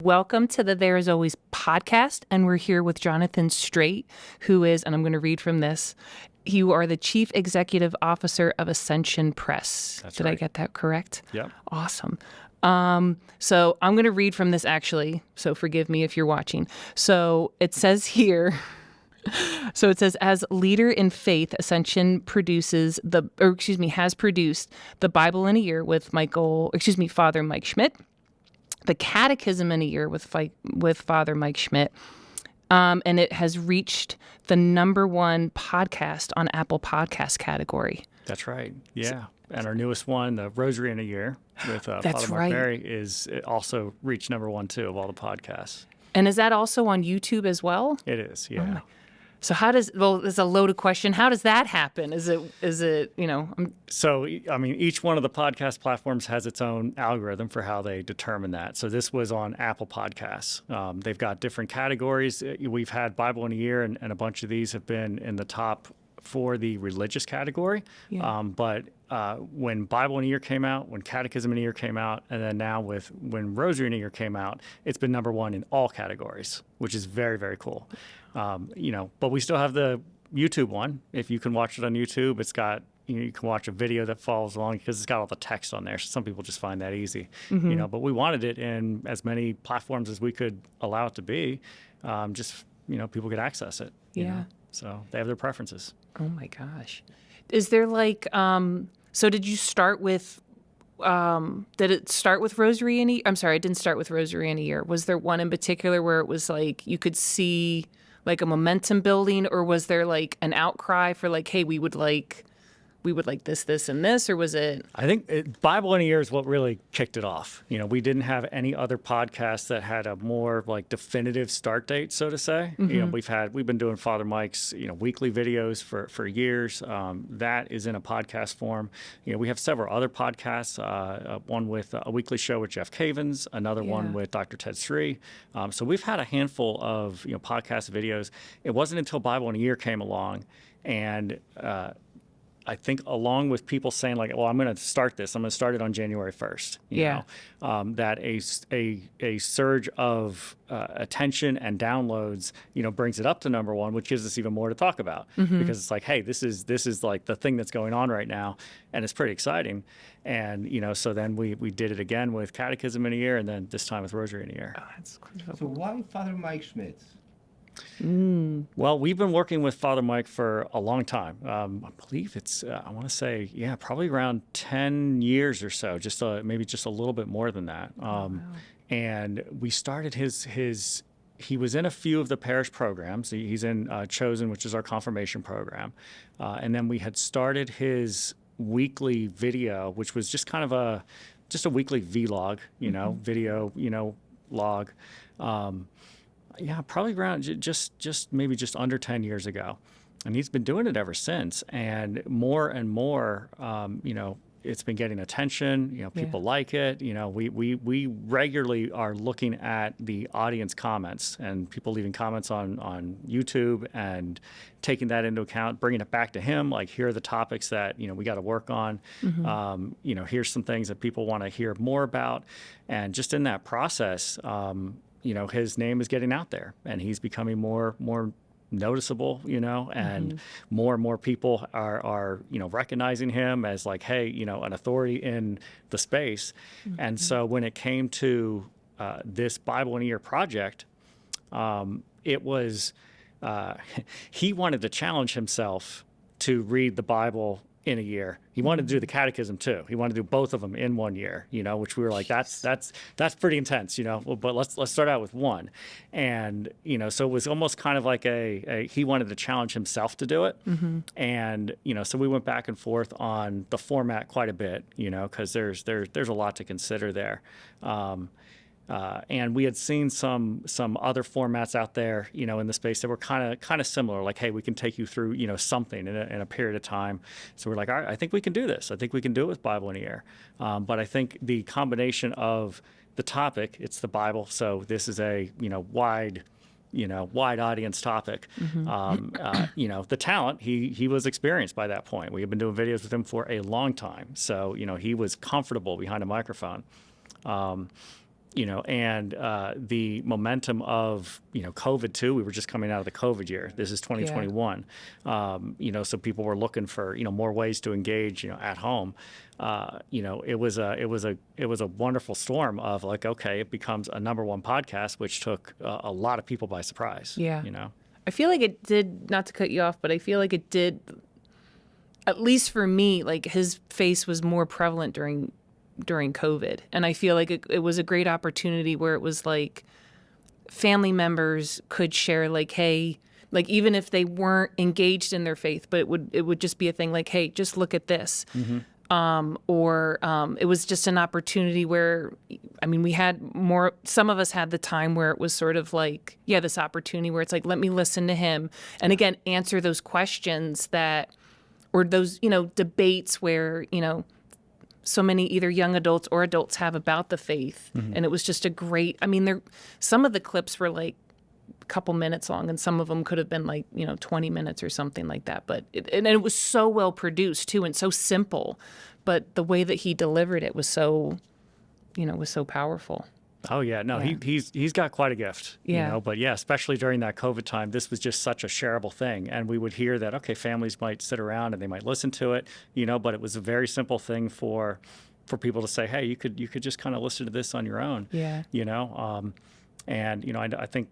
Welcome to the There Is Always podcast, and we're here with Jonathan Strate, who is, and I'm going to read from this, you are the Chief Executive Officer of Ascension Press. That's Did right. I get that correct? Yep. Awesome. So I'm going to read from this actually, so forgive me if you're watching. So it says here, so it says, as leader in faith, Ascension has produced the Bible in a Year with Father Mike Schmitz, the Catechism in a Year with Father Mike Schmitz, and it has reached the #1 podcast on Apple Podcast category. That's right. Yeah. And our newest one, the Rosary in a Year with Father Mark right. Berry, it also reached #1 too of all the podcasts. And is that also on YouTube as well? It is, yeah. So it's a loaded question. How does that happen? Is it, So, I mean, each one of the podcast platforms has its own algorithm for how they determine that. So this was on Apple Podcasts. They've got different categories. We've had Bible in a Year, and a bunch of these have been in the top for the religious category. Yeah. But when Bible in a Year came out, when Catechism in a Year came out, and then now when Rosary in a Year came out, it's been #1 in all categories, which is very, very cool. But we still have the YouTube one. If you can watch it on YouTube, it's got, you can watch a video that follows along because it's got all the text on there. So some people just find that easy, but we wanted it in as many platforms as we could allow it to be. People could access it. So they have their preferences. Oh my gosh. Is there so did you start with, did it start with Rosary in a Year? I'm sorry, it didn't start with Rosary in a Year. Was there one in particular where it was like, you could see like a momentum building, or was there like an outcry for like, hey, we would like this, and this, or was it? I think Bible in a Year is what really kicked it off. We didn't have any other podcasts that had a more like definitive start date, so to say. We've been doing Father Mike's, weekly videos for years. That is in a podcast form. We have several other podcasts, one with a weekly show with Jeff Cavins, another one with Dr. Ted Sri. So we've had a handful of, podcast videos. It wasn't until Bible in a Year came along, and I think along with people saying like, well, I'm going to start it on January 1st. That a surge of attention and downloads, brings it up to #1, which gives us even more to talk about because it's like, hey, this is like the thing that's going on right now, and it's pretty exciting. And so then we did it again with Catechism in a Year, and then this time with Rosary in a Year. Oh, that's cool. So why Father Mike Schmitz? Well, we've been working with Father Mike for a long time. I believe it's, I want to say, probably around 10 years or so, maybe just a little bit more than that. And we started he was in a few of the parish programs. He's in Chosen, which is our confirmation program. And then we had started his weekly video, which was just kind of a weekly vlog, video, log. Probably around maybe just under 10 years ago. And he's been doing it ever since. And more, it's been getting attention. People like it. We regularly are looking at the audience comments and people leaving comments on YouTube and taking that into account, bringing it back to him. Like, here are the topics that, we got to work on. Here's some things that people want to hear more about. And just in that process, his name is getting out there, and he's becoming more noticeable, and more people are recognizing him as like, hey, an authority in the space. And so when it came to this Bible in a Year project, it was he wanted to challenge himself to read the Bible in a year. He wanted to do the Catechism too. He wanted to do both of them in 1 year, which we were like, that's pretty intense, but let's start out with one. And, so it was almost kind of like he wanted to challenge himself to do it. And, so we went back and forth on the format quite a bit, because there's a lot to consider there. And we had seen some other formats out there, in the space that were kind of similar. Like, hey, we can take you through, something in a period of time. So we're like, all right, I think we can do this. I think we can do it with Bible in a Year. But I think the combination of the topic, it's the Bible. So this is a wide audience topic. The talent, he was experienced by that point. We had been doing videos with him for a long time. So he was comfortable behind a microphone. and the momentum of, COVID too. We were just coming out of the COVID year. This is 2021. So people were looking for, more ways to engage, at home. It was a wonderful storm of like, okay, it becomes a #1 podcast, which took a lot of people by surprise. Yeah. I feel like it did, not to cut you off, but I feel like it did, at least for me, like his face was more prevalent during COVID. And I feel like it was a great opportunity where it was like family members could share like, hey, like even if they weren't engaged in their faith, but it would just be a thing like, hey, just look at this. Mm-hmm. It was just an opportunity where, we had more, some of us had the time where it was sort of like, this opportunity where it's like, let me listen to him. And again, answer those questions or those, debates where, so many either young adults or adults have about the faith. Mm-hmm. And it was just a great, some of the clips were like a couple minutes long and some of them could have been like, 20 minutes or something like that. But it was so well produced too and so simple. But the way that he delivered it was so, was so powerful. Oh yeah, no, yeah. He's got quite a gift, but especially during that COVID time, this was just such a shareable thing. And we would hear that, okay, families might sit around and they might listen to it, but it was a very simple thing for people to say, hey, you could just kind of listen to this on your own. Yeah. And, I think,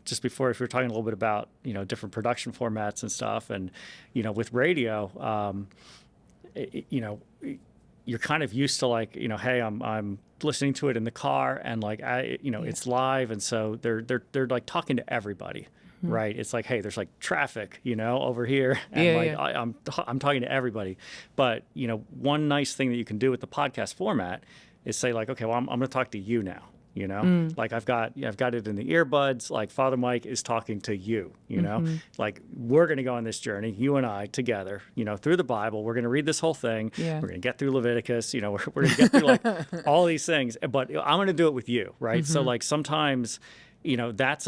just before, if we were talking a little bit about, different production formats and stuff and, with radio, you're kind of used to like, hey, I'm listening to it in the car and like, it's live. And so they're like talking to everybody, mm-hmm. right? It's like, hey, there's like traffic, over here. And I'm talking to everybody. But, one nice thing that you can do with the podcast format is say like, okay, well, I'm going to talk to you now. Like I've got it in the earbuds, like Father Mike is talking to you, mm-hmm. like we're going to go on this journey, you and I together, through the Bible. We're going to read this whole thing. Yeah. We're going to get through Leviticus, we're going to get through like all these things, but I'm going to do it with you. Right. Mm-hmm. So like sometimes, that's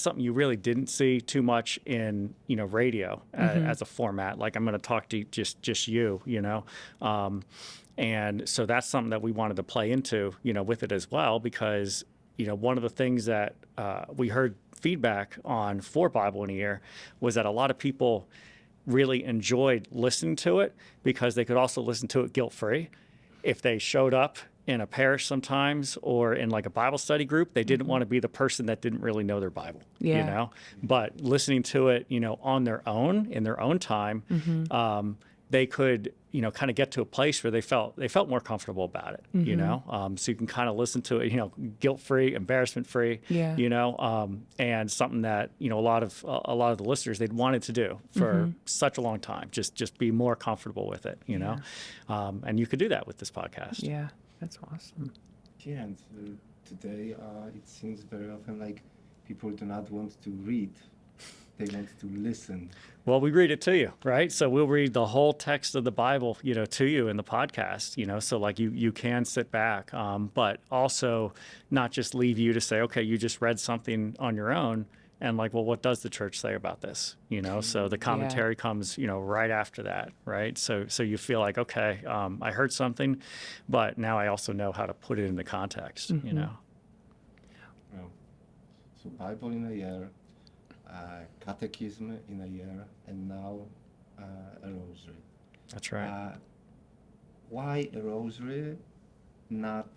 something you really didn't see too much in, radio mm-hmm. As a format. Like I'm going to talk to just you, and so that's something that we wanted to play into, with it as well, because, one of the things that we heard feedback on for Bible in a Year was that a lot of people really enjoyed listening to it because they could also listen to it guilt-free. If they showed up in a parish sometimes or in like a Bible study group, they didn't mm-hmm. want to be the person that didn't really know their Bible, but listening to it, on their own, in their own time, mm-hmm. They could, kind of get to a place where they felt more comfortable about it, mm-hmm. So you can kind of listen to it, guilt-free, embarrassment-free, and something that, a lot of the listeners, they'd wanted to do for mm-hmm. such a long time, just be more comfortable with it, and you could do that with this podcast. Yeah, that's awesome. Yeah, and today it seems very often like people do not want to read. They want to listen. Well, we read it to you, right? So we'll read the whole text of the Bible, to you in the podcast, so like you can sit back, but also not just leave you to say, okay, you just read something on your own and like, well, what does the church say about this? So the commentary comes, right after that, right? So you feel like, okay, I heard something, but now I also know how to put it in the context, mm-hmm. Well, so Bible in a Year, catechism in a year, and now a rosary. That's right. Why a rosary, not,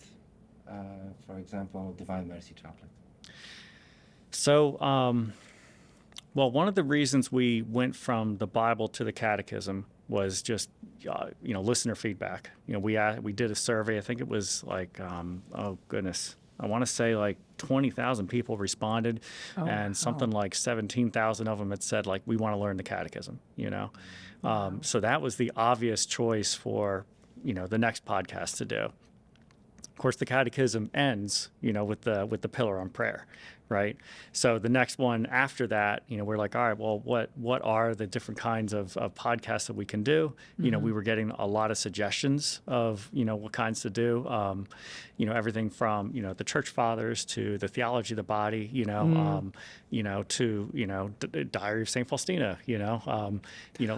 for example, Divine Mercy Chaplet? So, well, one of the reasons we went from the Bible to the catechism was just, listener feedback. We did a survey. I think it was like, oh goodness, I want to say like 20,000 people responded, and something like 17,000 of them had said like, we want to learn the catechism, So that was the obvious choice for, the next podcast to do. Of course, the catechism ends, with the pillar on prayer, right? So the next one after that, we're like, all right, well, what are the different kinds of podcasts that we can do? Mm-hmm. We were getting a lot of suggestions of, what kinds to do, everything from, the church fathers to the theology of the body, to, Diary of St. Faustina,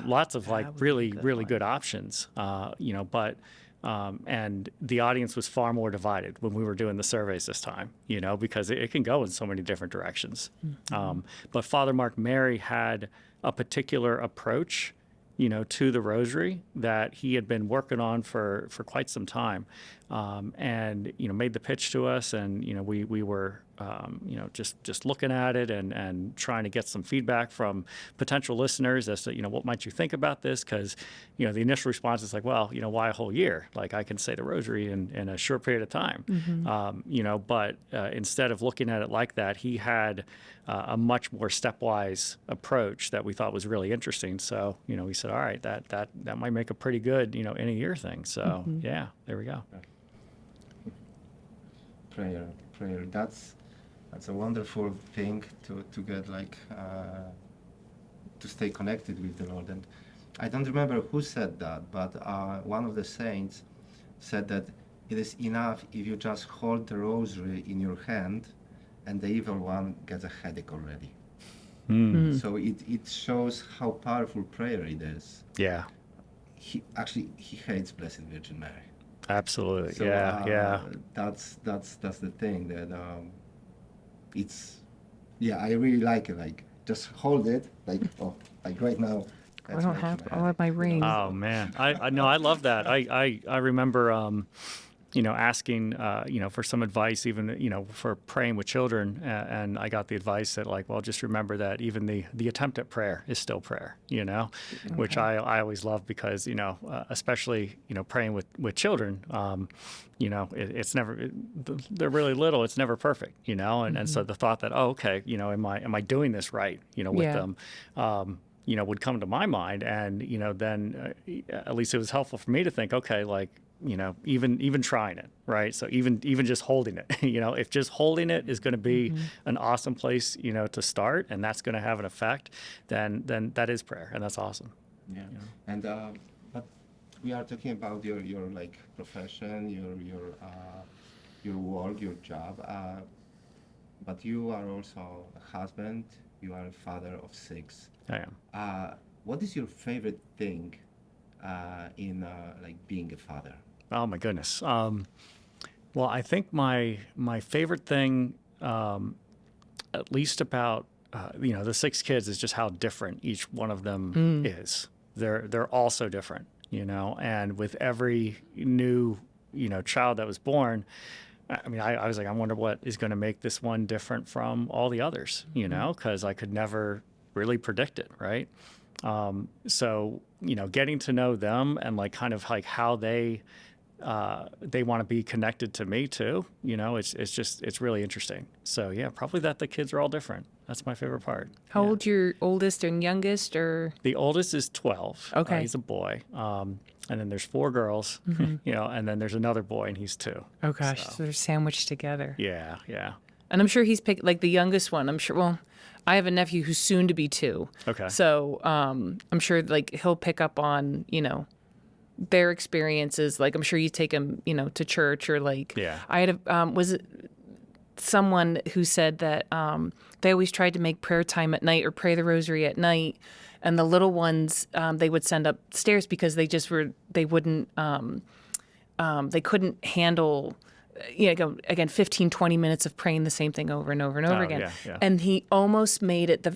lots of like really good options, but And the audience was far more divided when we were doing the surveys this time, because it can go in so many different directions. But Father Mark Mary had a particular approach, to the rosary that he had been working on for quite some time, and made the pitch to us, and we were just looking at it and trying to get some feedback from potential listeners as to what might you think about this, because the initial response is like, well, why a whole year? Like, I can say the rosary in a short period of time. But instead of looking at it like that, he had a much more stepwise approach that we thought was really interesting. So we said, all right, that might make a pretty good in a year thing. So yeah, there we go. Prayer. That's a wonderful thing to get, like, to stay connected with the Lord. And I don't remember who said that, but one of the saints said that it is enough if you just hold the rosary in your hand, and the evil one gets a headache already. So it shows how powerful prayer it is. Yeah. He hates Blessed Virgin Mary. Absolutely. So, yeah. That's the thing that I really like it. Like, just hold it, like right now. I don't have my ring. Oh man, I no, I love that. I remember asking for some advice, even for praying with children, and I got the advice that, like, well, just remember that even the attempt at prayer is still prayer, which I always love, because especially praying with children, it's never, they're really little, it's never perfect, and so the thought that, oh, okay, am I doing this right, with them, would come to my mind, and then at least it was helpful for me to think, okay, like, even trying it, right? So even just holding it, if just holding it is going to be an awesome place, to start, and that's going to have an effect, then that is prayer, and that's awesome. Yeah. And but we are talking about your like profession, your work, your job. But you are also a husband. You are a father of 6. I am. What is your favorite thing in like being a father? Oh my goodness. Well, I think my favorite thing, at least about the 6 kids, is just how different each one of them is. They're all so different, and with every new child that was born, I mean, I was like, I wonder what is going to make this one different from all the others, because I could never really predict it, right? So getting to know them and like kind of like how they want to be connected to me too. It's really interesting. So yeah, probably that the kids are all different. That's my favorite part. How old your oldest and youngest, or? The oldest is 12. Okay. He's a boy. And then there's 4 girls, and then there's another boy, and he's 2. Oh gosh, so they're sandwiched together. Yeah. And I'm sure he's picked, like, the youngest one. I'm sure, well, I have a nephew who's soon to be 2. Okay. So I'm sure, like, he'll pick up on, their experiences. Like, I'm sure you take him, to church, or like, Yeah. I had was it someone who said that they always tried to make prayer time at night, or pray the rosary at night, and the little ones they would send upstairs because they couldn't handle again 15, 20 minutes of praying the same thing over and over and over again. Yeah. And he almost made it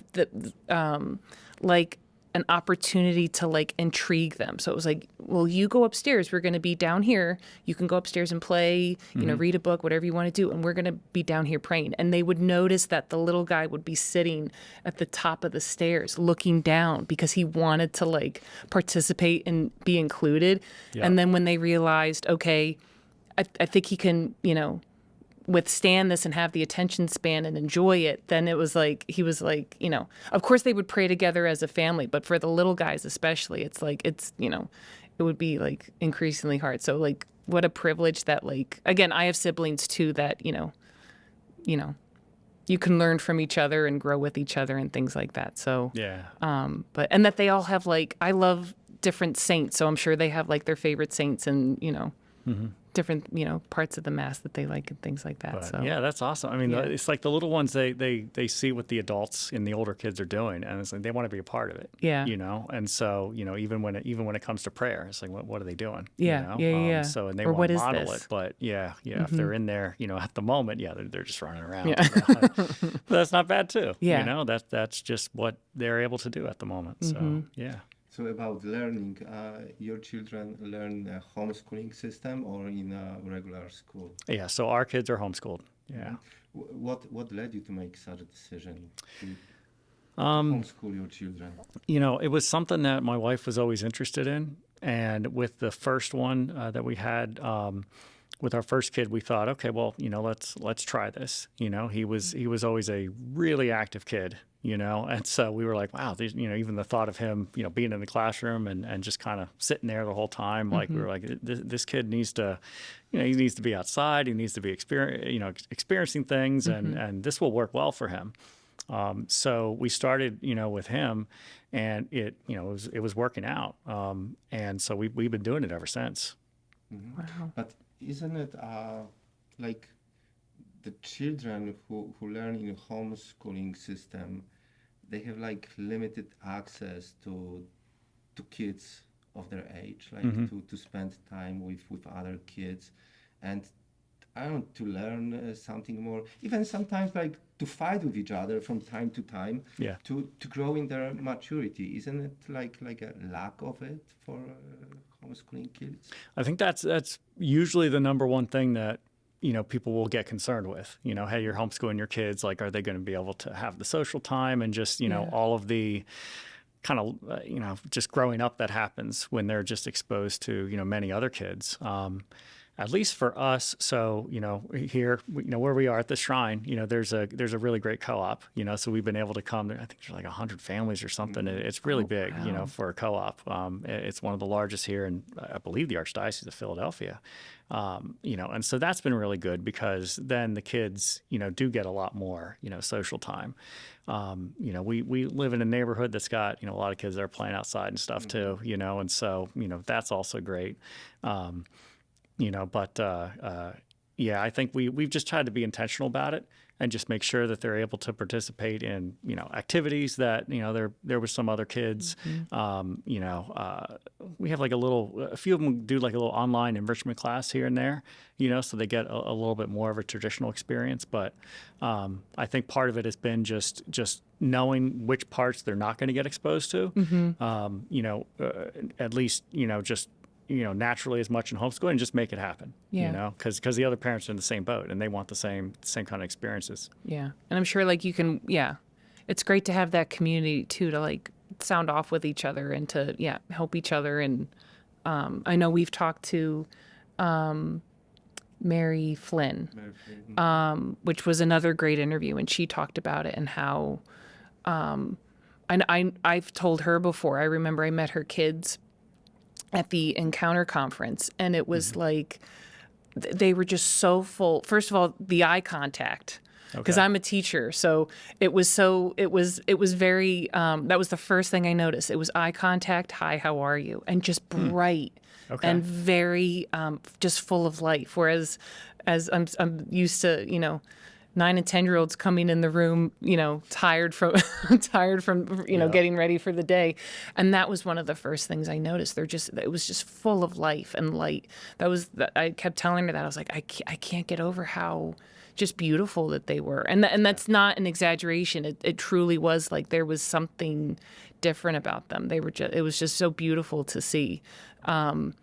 like an opportunity to like intrigue them. So it was like, well, you go upstairs. We're going to be down here. You can go upstairs and play, read a book, whatever you want to do. And we're going to be down here praying. And they would notice that the little guy would be sitting at the top of the stairs looking down because he wanted to like participate and be included. Yeah. And then when they realized, okay, I think he can, withstand this and have the attention span and enjoy it, then it was like, he was like, of course they would pray together as a family, but for the little guys especially, it's like, it would be like increasingly hard. So like, what a privilege that, like, again, I have siblings too that, you can learn from each other and grow with each other and things like that. So, Yeah. and that they all have, like, I love different saints. So I'm sure they have like their favorite saints and, different, parts of the mass that they like and things like that. But, So yeah, that's awesome. I mean, Yeah. it's like the little ones, they see what the adults and the older kids are doing, and it's like they want to be a part of it. Yeah. And so even when it comes to prayer, it's like what are they doing? Yeah, yeah. So and they Or want what to is model this? it, but if they're in there, at the moment, they're just running around. Yeah. But that's not bad too. Yeah. That's just what they're able to do at the moment. So yeah. So about learning, your children learn a homeschooling system or in a regular school? Yeah. So our kids are homeschooled. Yeah. What led you to make such a decision to homeschool your children? It was something that my wife was always interested in, and with the first one that we had. With our first kid, we thought, okay, well, let's try this. He was always a really active kid, and so we were like, wow, even the thought of him, being in the classroom and just kind of sitting there the whole time, like we were like, this kid needs to, he needs to be outside, he needs to be experiencing things, and this will work well for him. So we started, with him, and it was working out, and so we've been doing it ever since. Mm-hmm. Wow. But isn't it like the children who learn in a homeschooling system, they have like limited access to kids of their age, like to spend time with other kids, and I don't know, to learn something more, even sometimes like to fight with each other from time to time, to grow in their maturity. Isn't it like a lack of it for homeschooling kids? I think that's usually the number one thing that people will get concerned with. Hey, you're homeschooling your kids, like, are they going to be able to have the social time and just all of the kind of just growing up that happens when they're just exposed to many other kids. At least for us, so here, where we are at the shrine, there's a really great co-op, so we've been able to come there. I think there's like 100 families or something. It's really big, wow. For a co-op. It's one of the largest here in, I believe, the Archdiocese of Philadelphia. And so that's been really good because then the kids, do get a lot more, social time. We live in a neighborhood that's got, a lot of kids that are playing outside and stuff too, and so, that's also great. I think we've just tried to be intentional about it and just make sure that they're able to participate in, activities that, there was some other kids, we have like a few of them do like a little online enrichment class here and there, so they get a little bit more of a traditional experience. But I think part of it has been just knowing which parts they're not going to get exposed to, at least, just naturally as much in homeschooling and just make it happen, because the other parents are in the same boat and they want the same kind of experiences. Yeah. And I'm sure like you can, it's great to have that community too, to like sound off with each other and to, help each other. And I know we've talked to Mary Flynn, which was another great interview. And she talked about it and how, I've told her before, I remember I met her kids at the Encounter conference, and it was like they were just so full. First of all, the eye contact, because I'm a teacher, so it was very. That was the first thing I noticed. It was eye contact. Hi, how are you? And just bright and very just full of life. Whereas, as I'm used to, 9 and 10-year-olds coming in the room, tired from getting ready for the day. And that was one of the first things I noticed. It was just full of life and light. I kept telling her that. I was like, I can't get over how just beautiful that they were. And that's not an exaggeration. It truly was like there was something different about them. It was just so beautiful to see. And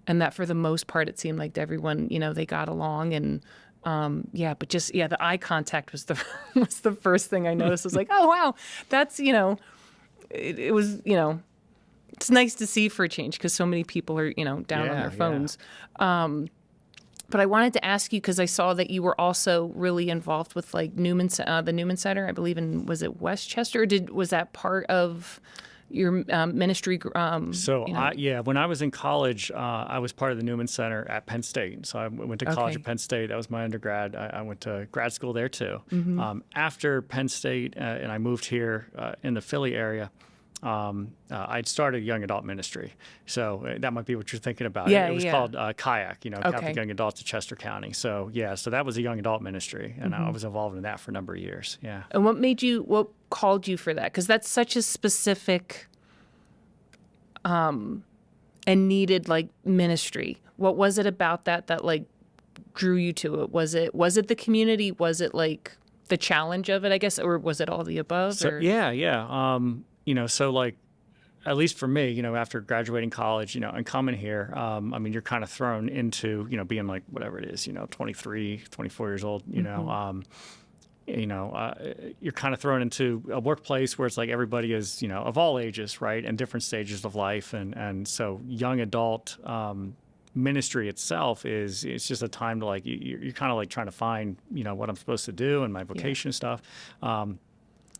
that for the most part, it seemed like everyone, they got along and, the eye contact was the was the first thing I noticed. I was like, oh wow, that's it was it's nice to see for a change because so many people are down on their phones. But I wanted to ask you because I saw that you were also really involved with like the Newman Center, I believe was it Westchester? Or was that part of your ministry? When I was in college, I was part of the Newman Center at Penn State. So I went to college at Penn State. That was my undergrad. I went to grad school there too. After Penn State, and I moved here in the Philly area, I'd started a young adult ministry. So that might be what you're thinking about. Yeah, It was yeah. called Kayak, Catholic Okay. Young Adults of Chester County. So so that was a young adult ministry, and I was involved in that for a number of years. Yeah. And what called you for that? Because that's such a specific and needed like ministry. What was it about that like drew you to it? Was it the community? Was it like the challenge of it, I guess, or was it all the above? So, or? yeah. So like, at least for me, after graduating college, and coming here, you're kind of thrown into, being like, whatever it is, 23, 24 years old, you're kind of thrown into a workplace where it's like everybody is, of all ages, right, and different stages of life. And so young adult ministry itself it's just a time to like, you're kind of like trying to find, what I'm supposed to do and my vocation and stuff.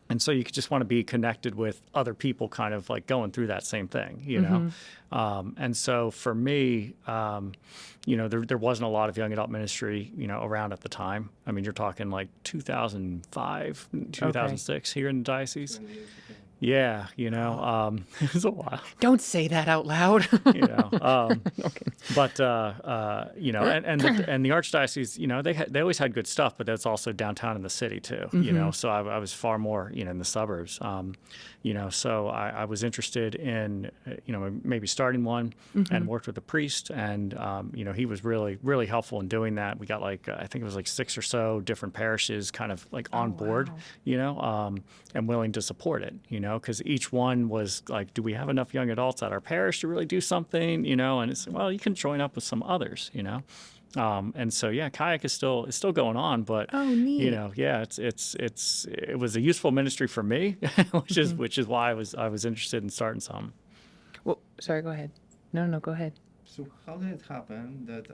And so you just want to be connected with other people kind of like going through that same thing, And so for me, there wasn't a lot of young adult ministry, around at the time. You're talking like 2005, 2006 here in the diocese. Yeah, it was a while. Don't say that out loud. But and the archdiocese, they always had good stuff, but that's also downtown in the city too. So I was far more in the suburbs. So I was interested in maybe starting one, and worked with a priest, and he was really, really helpful in doing that. We got like I think it was like 6 or so different parishes kind of like on board, and willing to support it, because each one was like, do we have enough young adults at our parish to really do something, and it's, well, you can join up with some others, and so Kayak is still going on, but neat. it was a useful ministry for me, which is why I was interested in starting some. Well, sorry, go ahead. No, go ahead. So how did it happen that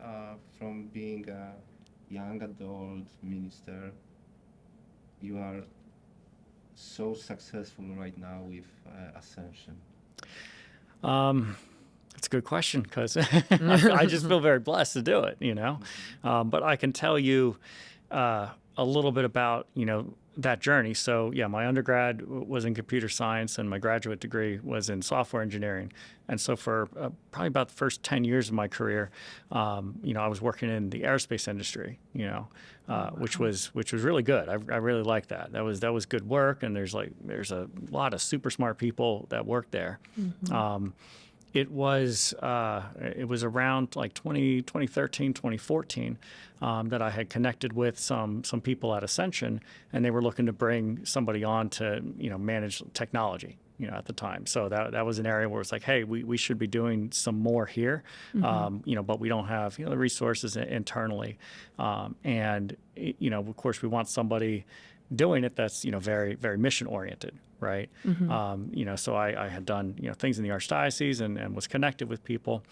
from being a young adult minister, you are so successful right now with Ascension? That's a good question, because I just feel very blessed to do it, But I can tell you a little bit about, that journey. So my undergrad was in computer science, and my graduate degree was in software engineering. And so for probably about the first 10 years of my career, I was working in the aerospace industry, which was really good. I really liked that. That was good work, and there's a lot of super smart people that work there. It was around like 2013, 2014 that I had connected with some people at Ascension, and they were looking to bring somebody on to manage technology at the time. So that was an area where it's like, hey, we should be doing some more here, but we don't have the resources internally, and of course we want somebody doing it that's very, very mission oriented, right? So I had done things in the archdiocese and was connected with people,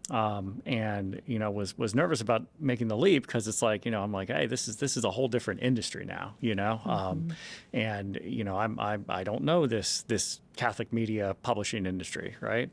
and was nervous about making the leap, because it's like I'm like, hey, this is a whole different industry now, and I don't know this Catholic media publishing industry, right?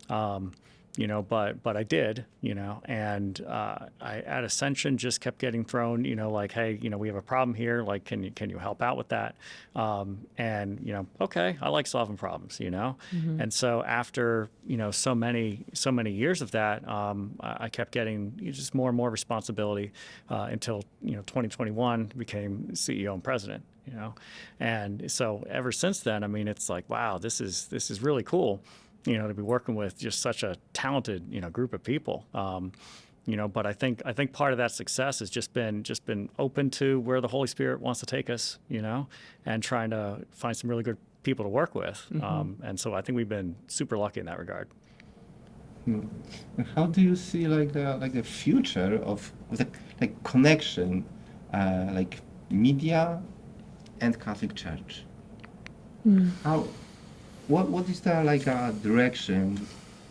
But I did, and I at Ascension just kept getting thrown, like, hey, we have a problem here, like, can you help out with that? And okay, I like solving problems, and so after so many years of that, I kept getting just more and more responsibility until 2021 became CEO and president. And so ever since then, it's like, wow, this is really cool. To be working with just such a talented, group of people. But I think part of that success has just been open to where the Holy Spirit wants to take us, and trying to find some really good people to work with. And so I think we've been super lucky in that regard. How do you see the future of the connection, like media and Catholic Church? What is the direction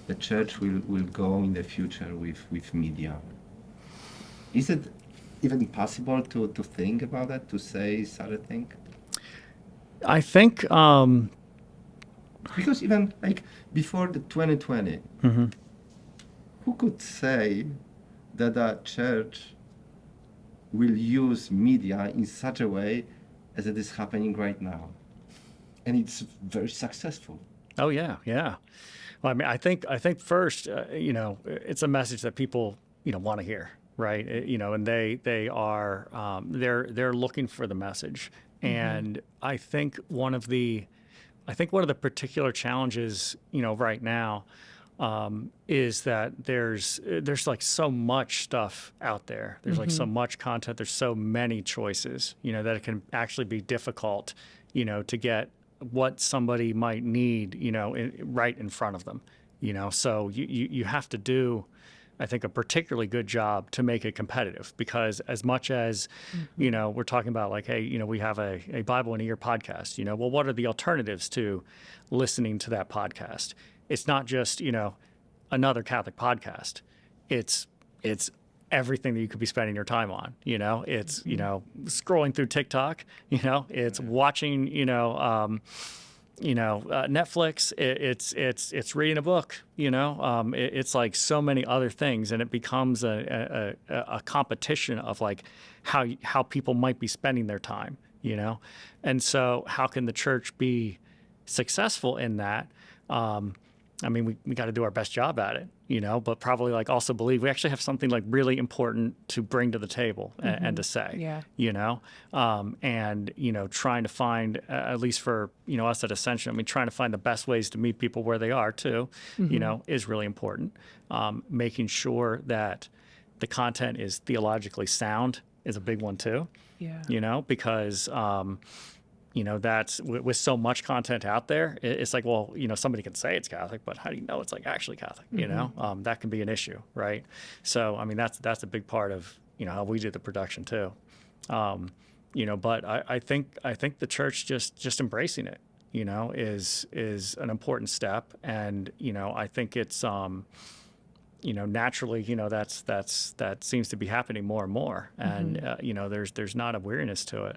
the church will go in the future with media? Is it even possible to think about that, to say such a thing? I think because even before the 2020, who could say that a church will use media in such a way as it is happening right now? And it's very successful. Oh yeah, yeah. Well, I mean, I think first, it's a message that people, want to hear, right? And they are they're looking for the message, and I think one of the particular challenges, right now, is that there's like so much stuff out there. There's like so much content. There's so many choices, that it can actually be difficult, to get what somebody might need, right in front of them, So you have to do, I think, a particularly good job to make it competitive, because as much as, we're talking about like, hey, we have a Bible in a Year podcast, well, what are the alternatives to listening to that podcast? It's not just, another Catholic podcast. It's everything that you could be spending your time on, it's, scrolling through TikTok, it's watching, Netflix, it's reading a book, it's like so many other things, and it becomes a competition of like how people might be spending their time, and so how can the church be successful in that? I mean, we got to do our best job at it, but probably like also believe we actually have something like really important to bring to the table and to say, and, trying to find, at least for, us at Ascension, I mean, trying to find the best ways to meet people where they are too, is really important. Making sure that the content is theologically sound is a big one too, because, that's with so much content out there, it's like, well, somebody can say it's Catholic, but how do you know it's like actually Catholic? That can be an issue, right? So, I mean, that's a big part of how we do the production too. But I think the church just embracing it, is an important step, and I think it's naturally, that seems to be happening more and more, and there's not a weariness to it.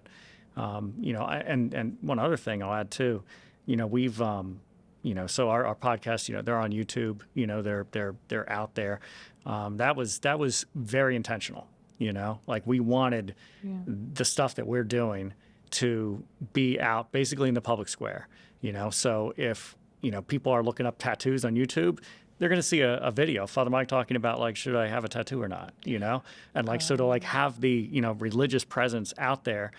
And one other thing I'll add too, we've, so our podcasts, they're on YouTube, they're out there. That was very intentional, like we wanted the stuff that we're doing to be out basically in the public square, so if, people are looking up tattoos on YouTube, they're going to see a video, Father Mike talking about like, should I have a tattoo or not, and like, so to like have the, religious presence out there,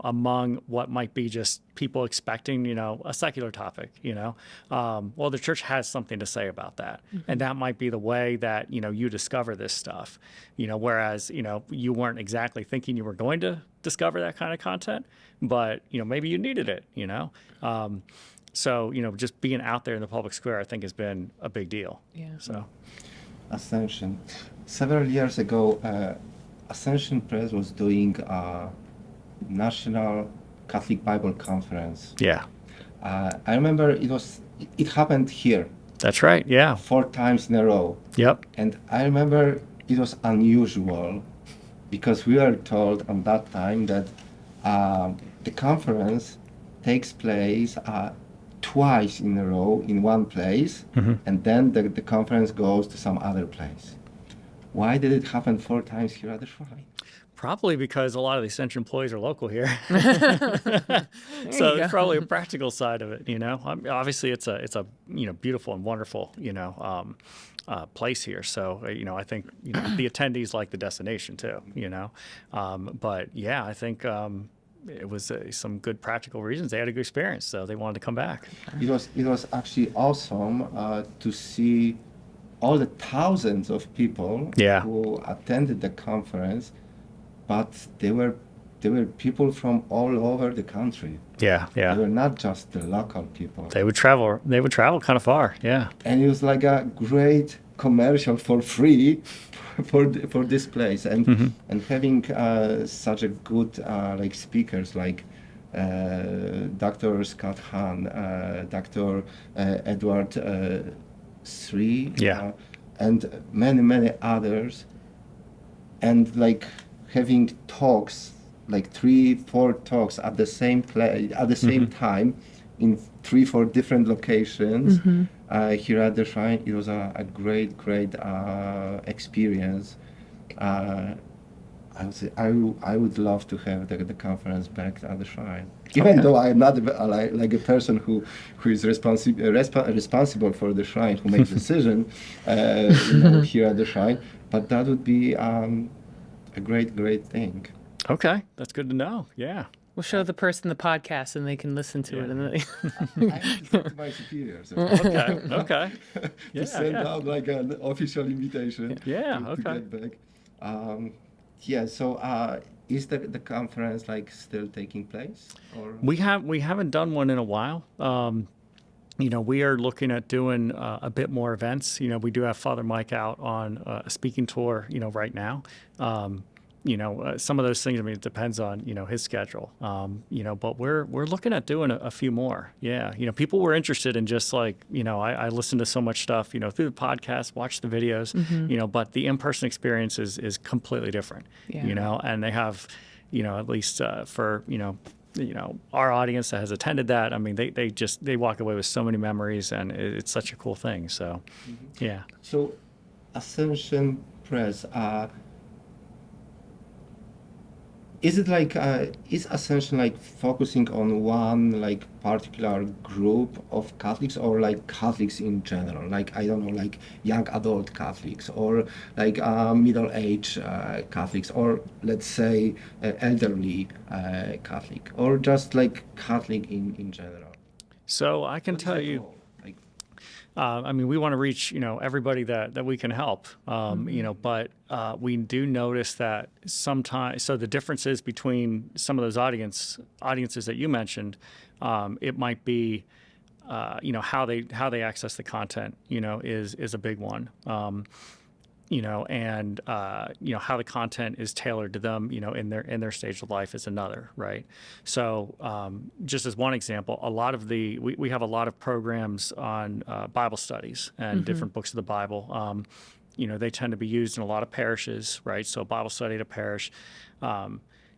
among what might be just people expecting, a secular topic, well, the church has something to say about that. And that might be the way that, you discover this stuff, whereas, you weren't exactly thinking you were going to discover that kind of content, but, maybe you needed it, So, just being out there in the public square, I think, has been a big deal. Yeah. So, Ascension. Several years ago, Ascension Press was doing a National Catholic Bible Conference. Yeah. I remember it happened here. That's right. Yeah. 4 times in a row. Yep. And I remember it was unusual because we were told on that time that the conference takes place twice in a row in one place, and then the conference goes to some other place. Why did it happen 4 times here at the shrine? Probably because a lot of the Ascension employees are local here. So it's probably a practical side of it, Obviously, it's a beautiful and wonderful, place here. So, I think, the attendees like the destination too, But yeah, I think it was some good practical reasons. They had a good experience, so they wanted to come back. It was actually awesome to see all the thousands of people who attended the conference, but they were people from all over the country. Yeah. They were not just the local people. They would travel kind of far. Yeah. And it was like a great commercial for free for this place, and having such a good like speakers like Dr. Scott Hahn, Dr. Edward Sri, and many others, and like having talks, like 3-4 talks at the same place at the same time in 3-4 different locations here at the shrine. It was a great experience. I would say I would love to have the conference back at the shrine. Even though I'm not like a person who is responsible for the shrine, who makes decision, here at the shrine, but that would be a great thing. Okay, that's good to know. Yeah. We'll show the person the podcast and they can listen to it. And then I have to talk to my superiors. Okay. To send out like an official invitation. Yeah. To get back. So is the conference like still taking place? Or? We haven't done one in a while. We are looking at doing a bit more events. We do have Father Mike out on a speaking tour, right now. Some of those things, I mean, it depends on, his schedule. But we're looking at doing a few more. Yeah. People were interested in just like, I listened to so much stuff, through the podcast, watch the videos, but the in-person experience is completely different, and they have, at least for, our audience that has attended that, I mean, they walk away with so many memories, and it's such a cool thing. So, yeah. So Ascension Press, is it like is Ascension like focusing on one like particular group of Catholics, or like Catholics in general? Like, I don't know, like young adult Catholics, or like middle-aged Catholics, or let's say elderly Catholic, or just like Catholic in general? So I can tell you. We want to reach, everybody that we can help, but we do notice that sometimes, so the differences between some of those audiences that you mentioned, it might be, how they access the content, is a big one. And how the content is tailored to them, in their stage of life is another, right? So just as one example, a lot of we have a lot of programs on Bible studies and different books of the Bible. They tend to be used in a lot of parishes, right? So Bible study at a parish,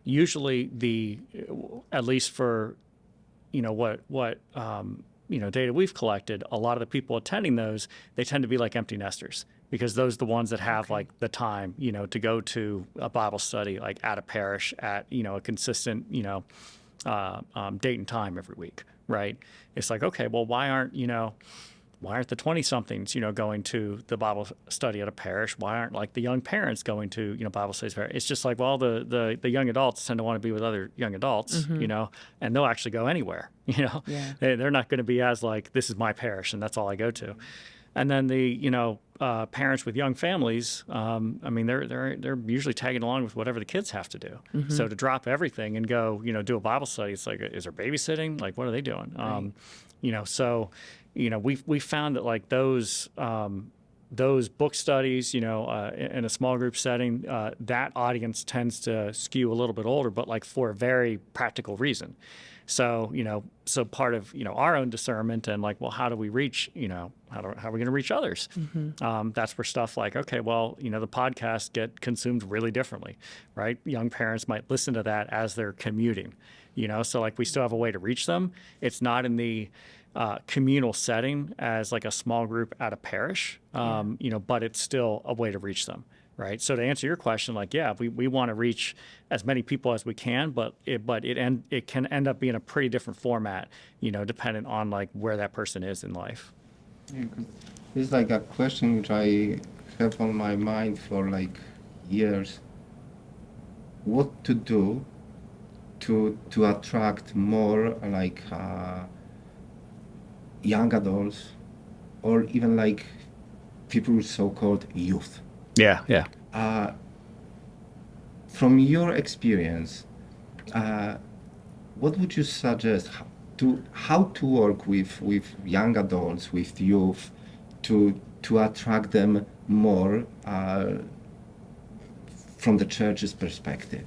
usually at least for, what data we've collected, a lot of the people attending those, they tend to be like empty nesters, because those are the ones that have like the time, to go to a Bible study, like at a parish at, a consistent, date and time every week, right? It's like, okay, well, why aren't the 20-somethings, going to the Bible study at a parish? Why aren't like the young parents going to, Bible studies? It's just like, well, the young adults tend to want to be with other young adults, and they'll actually go anywhere, They're not going to be as like, this is my parish and that's all I go to. And then the, parents with young families, they're usually tagging along with whatever the kids have to do. So to drop everything and go, do a Bible study, it's like, is there babysitting? Like, what are they doing? Right. We found that like those book studies, in a small group setting, that audience tends to skew a little bit older, but like for a very practical reason. So, so part of, our own discernment and like, well, how do we reach, how are we going to reach others? That's where stuff like, okay, well, the podcasts get consumed really differently, right? Young parents might listen to that as they're commuting, so like we still have a way to reach them. It's not in the communal setting as like a small group at a parish, but it's still a way to reach them. Right. So to answer your question, like, yeah, we want to reach as many people as we can, but it can end up being a pretty different format, dependent on like where that person is in life. Yeah, 'cause it's like a question which I have on my mind for like years. What to do to attract more like young adults, or even like people so-called youth. Yeah. From your experience, what would you suggest how to work with young adults, with youth, to attract them more from the church's perspective,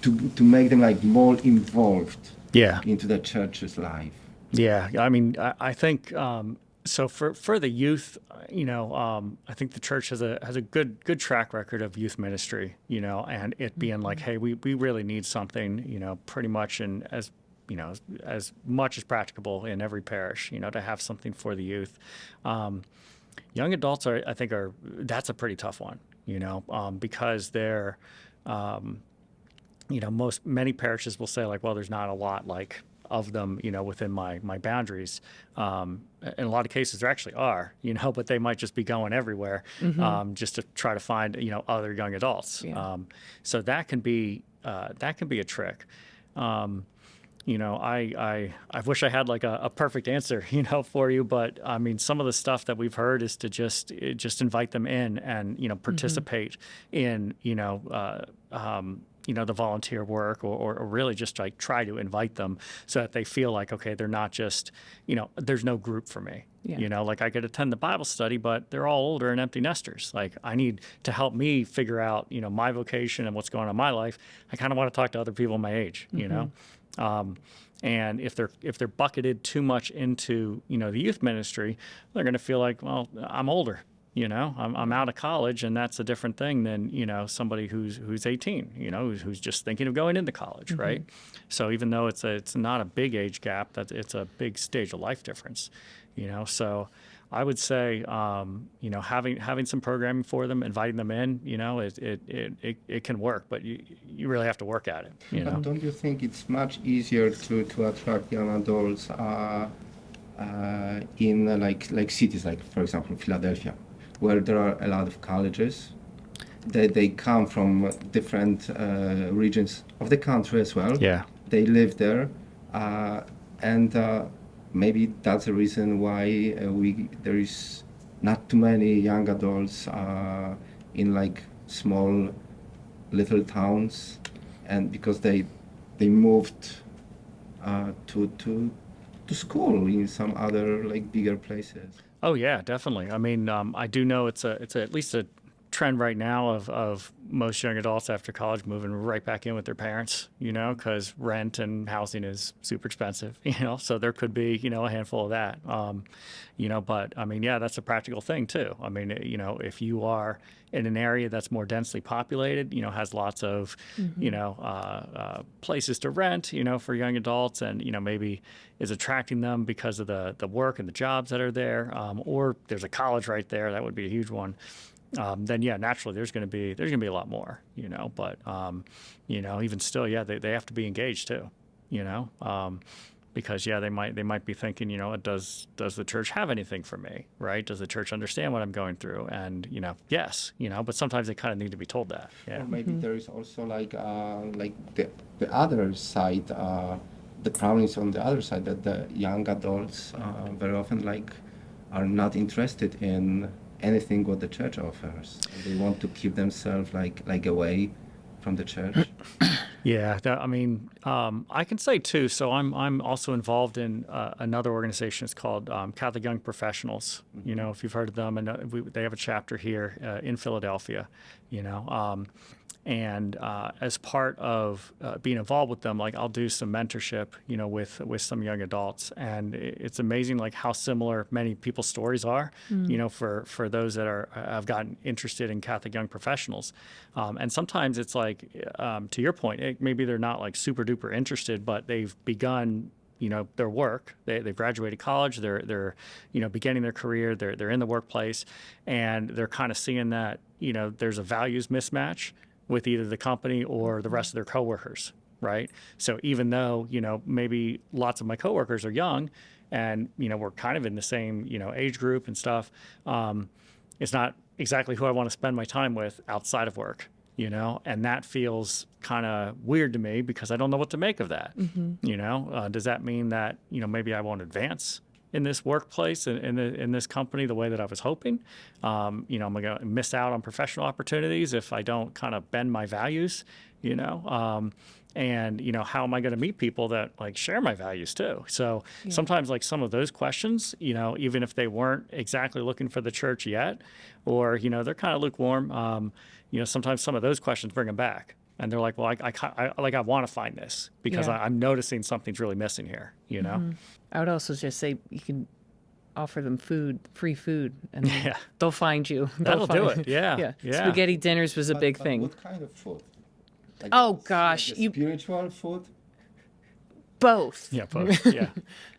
to make them like more involved into the church's life? Yeah, I mean, I think so. For the youth, I think the church has a good track record of youth ministry, and it being like, hey, we really need something, pretty much in as much as practicable in every parish, to have something for the youth. Young adults that's a pretty tough one, because they're many parishes will say like, well, there's not a lot like of them, within my boundaries. In a lot of cases, there actually are, but they might just be going everywhere, just to try to find, other young adults. Yeah. So that can be a trick. I wish I had like a perfect answer, for you, but I mean, some of the stuff that we've heard is to just invite them in and, participate in, the volunteer work or really just like try to invite them so that they feel like, okay, they're not just, there's no group for me. Yeah. Like I could attend the Bible study, but they're all older and empty nesters. Like I need to help me figure out, my vocation and what's going on in my life. I kind of want to talk to other people my age, and if they're bucketed too much into, the youth ministry, they're going to feel like, well, I'm older. I'm out of college, and that's a different thing than somebody who's 18, who's just thinking of going into college, right? So even though it's not a big age gap, it's a big stage of life difference, So I would say having some programming for them, inviting them in, it can work, but you really have to work at it. But don't you think it's much easier to attract young adults in like cities like, for example, Philadelphia, where there are a lot of colleges? They come from different regions of the country as well. Yeah. They live there, and maybe that's the reason why there is not too many young adults in like small little towns, and because they moved to school in some other like bigger places. Oh yeah, definitely. I mean, I do know it's at least a trend right now of most young adults after college moving right back in with their parents, because rent and housing is super expensive, so there could be, a handful of that, but I mean, yeah, that's a practical thing too. I mean, if you are in an area that's more densely populated, has lots of, places to rent, for young adults and, maybe is attracting them because of the work and the jobs that are there, or there's a college right there, that would be a huge one. Then yeah, naturally there's going to be a lot more, but even still, yeah, they have to be engaged too, because yeah, they might be thinking, does the church have anything for me, right? Does the church understand what I'm going through? And yes, but sometimes they kind of need to be told that. Yeah. Or maybe there is also like the other side, the problem is on the other side, that the young adults very often are not interested in anything what the church offers. They want to keep themselves like away from the church. Yeah, I can say too. So I'm also involved in another organization. It's called Catholic Young Professionals. If you've heard of them, and they have a chapter here in Philadelphia. And as part of being involved with them, like I'll do some mentorship, with some young adults, and it's amazing like how similar many people's stories are, for those that have gotten interested in Catholic Young Professionals, and sometimes it's like, to your point, maybe they're not like super duper interested, but they've begun their work. They've graduated college. They're beginning their career. They're in the workplace, and they're kind of seeing that there's a values mismatch with either the company or the rest of their coworkers, right? So even though, maybe lots of my coworkers are young and, we're kind of in the same, age group and stuff, it's not exactly who I want to spend my time with outside of work, and that feels kind of weird to me because I don't know what to make of that. Does that mean that, maybe I won't advance in this workplace, in this company, the way that I was hoping? I'm going to miss out on professional opportunities if I don't kind of bend my values, and, how am I going to meet people that like share my values too? So sometimes like some of those questions, even if they weren't exactly looking for the church yet, or, they're kind of lukewarm, sometimes some of those questions bring them back. And they're like, well, I want to find this because I'm noticing something's really missing here, I would also just say you can offer them free food, and they'll find you. That'll do it. Yeah. Spaghetti dinners was a big thing. What kind of food? Oh gosh, spiritual food? Both. Yeah, both. Yeah.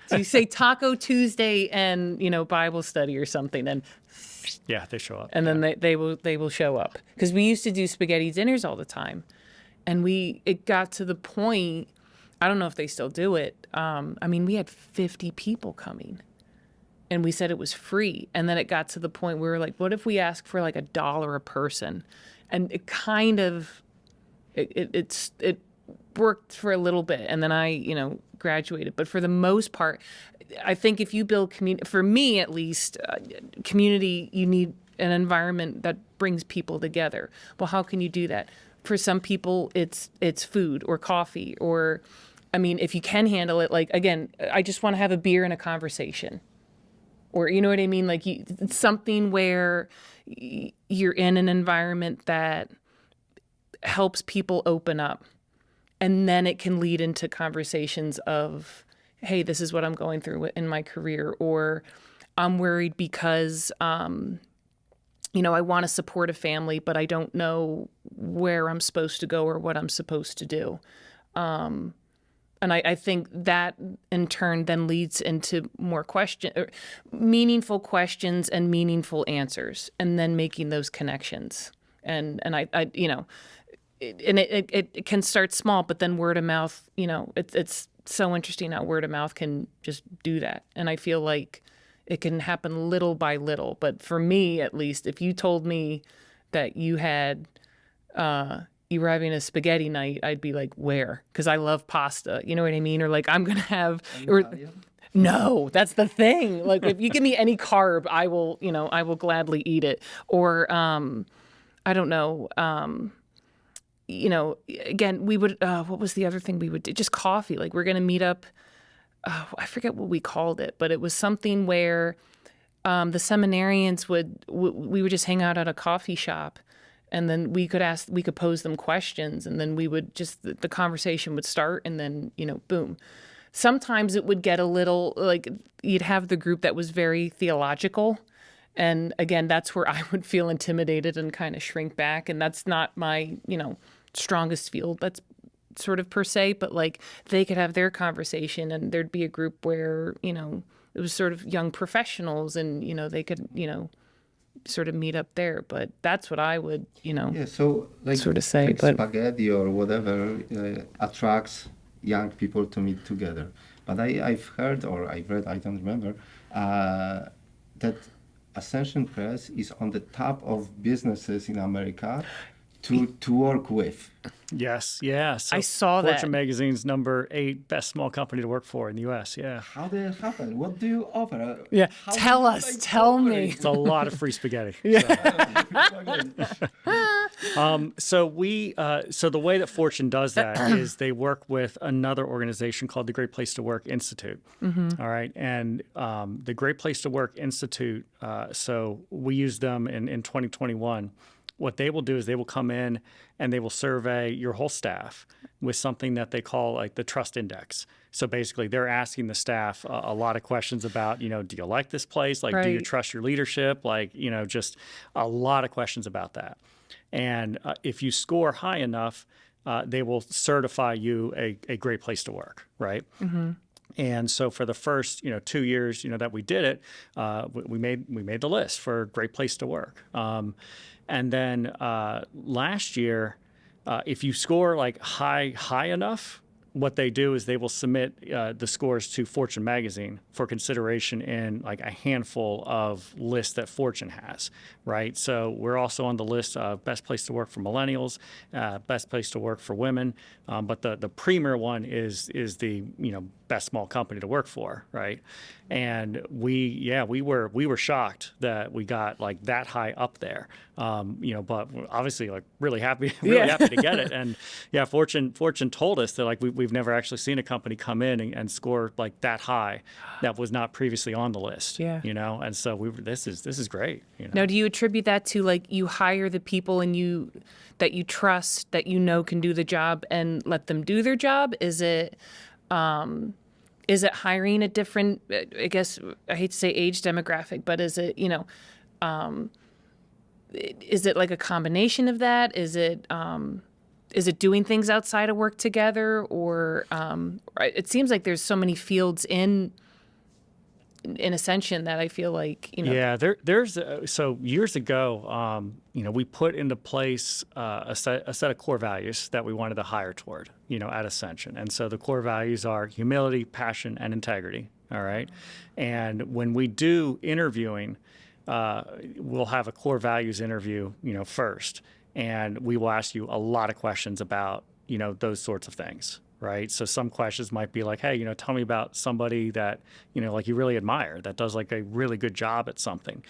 So you say Taco Tuesday and Bible study or something, and Yeah, they show up. And then they will show up. Because we used to do spaghetti dinners all the time. And it got to the point, I don't know if they still do it. I mean, we had 50 people coming. And we said it was free. And then it got to the point where we were like, what if we ask for like $1 a person? And it kind of, it worked for a little bit. And then I, graduated. But for the most part, I think if you build community, for me at least, community, you need an environment that brings people together. Well, how can you do that? For some people, it's food or coffee or, I mean, if you can handle it, like, again, I just want to have a beer and a conversation. Or, you know what I mean? Like, it's something where you're in an environment that helps people open up. And then it can lead into conversations of, hey, this is what I'm going through in my career. Or I'm worried because, I want to support a family, but I don't know where I'm supposed to go or what I'm supposed to do. And I think that in turn then leads into more meaningful questions and meaningful answers, and then making those connections. And it can start small, but then word of mouth, it's so interesting how word of mouth can just do that. And I feel like it can happen little by little. But for me, at least, if you told me that you were having a spaghetti night, I'd be like, where? Because I love pasta. You know what I mean? Or like, I'm going to have... No, that's the thing. Like, if you give me any carb, I will gladly eat it. Or, I don't know... again, we would, what was the other thing we would do? Just coffee. Like, we're going to meet up. I forget what we called it, but it was something where the seminarians we would just hang out at a coffee shop, and then we could pose them questions, and then we would the conversation would start, and then, boom. Sometimes it would get a little, like, you'd have the group that was very theological. And again, that's where I would feel intimidated and kind of shrink back. And that's not my, strongest field. That's sort of per se, but like they could have their conversation, and there'd be a group where, it was sort of young professionals, and, they could, sort of meet up there. But that's what I would, so like, sort of say. Like but spaghetti or whatever attracts young people to meet together. But I've heard or I've read, I don't remember, that Ascension Press is on the top of businesses in America to work with. Yes, yeah. So I saw that. Fortune Magazine's number 8 best small company to work for in the U.S., yeah. How did it happen? What do you offer? Yeah, tell me. It's a lot of free spaghetti. So the way that Fortune does that is they work with another organization called the Great Place to Work Institute. Mm-hmm. All right, and the Great Place to Work Institute. So we used them in 2021. What they will do is they will come in and they will survey your whole staff with something that they call like the trust index. So basically they're asking the staff a lot of questions about, do you like this place? Like, right. Do you trust your leadership? Like, just a lot of questions about that. And if you score high enough, they will certify you a great place to work, right? Mm-hmm. And so for the first, 2 years, that we did it, we made the list for great place to work. And then last year, if you score like high enough, what they do is they will submit the scores to Fortune magazine for consideration in like a handful of lists that Fortune has, right? So we're also on the list of best place to work for millennials, best place to work for women, but the premier one is the best small company to work for, right? And we were shocked that we got like that high up there, but obviously like really happy to get it. And yeah, Fortune told us that like we've never actually seen a company come in and score like that high that was not previously on the list. Yeah. And so this is great. Now, do you attribute that to like you hire the people that you trust, that can do the job, and let them do their job? Is it hiring a different, I guess, I hate to say age demographic, but is it, is it like a combination of that? Is it doing things outside of work together? Or it seems like there's so many fields in in Ascension that I feel like, Yeah, there's so years ago, we put into place a set of core values that we wanted to hire toward, at Ascension. And so the core values are humility, passion, and integrity. All right. And when we do interviewing, we'll have a core values interview, first, and we will ask you a lot of questions about, those sorts of things. Right. So some questions might be like, hey, tell me about somebody that, like you really admire that does like a really good job at something.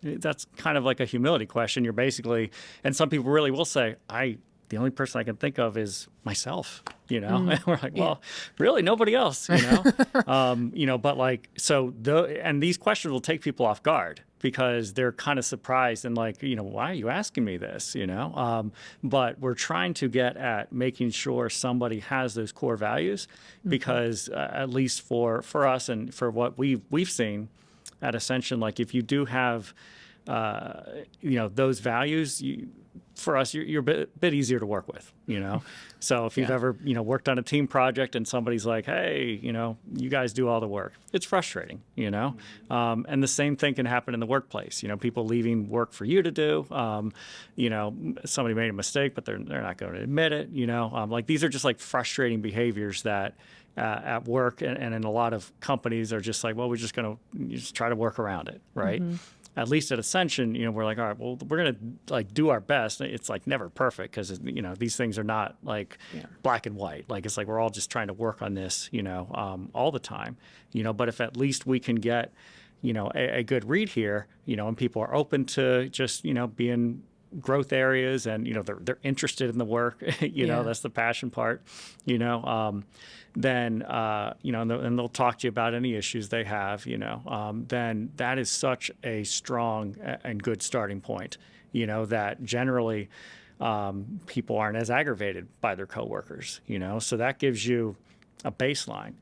That's kind of like a humility question. You're basically, and some people really will say, the only person I can think of is myself, and we're like, well, really nobody else, but like, and these questions will take people off guard because they're kind of surprised and like, why are you asking me this, but we're trying to get at making sure somebody has those core values because at least for us and for what we've seen at Ascension, like if you do have, those values, for us, you're a bit easier to work with, So if you've ever, worked on a team project and somebody's like, hey, you guys do all the work, it's frustrating, And the same thing can happen in the workplace. People leaving work for you to do. Somebody made a mistake, but they're not going to admit it. Like these are just like frustrating behaviors that at work and in a lot of companies are just like, well, we're just going to just try to work around it, right? At least at Ascension, we're like, all right, well, we're going to like do our best. It's like never perfect because, these things are not like black and white. Like it's like we're all just trying to work on this, all the time, but if at least we can get, a good read here, and people are open to just, being growth areas and, they're interested in the work, that's the passion part, then, and they'll talk to you about any issues they have, then that is such a strong and good starting point, that generally people aren't as aggravated by their coworkers, so that gives you a baseline.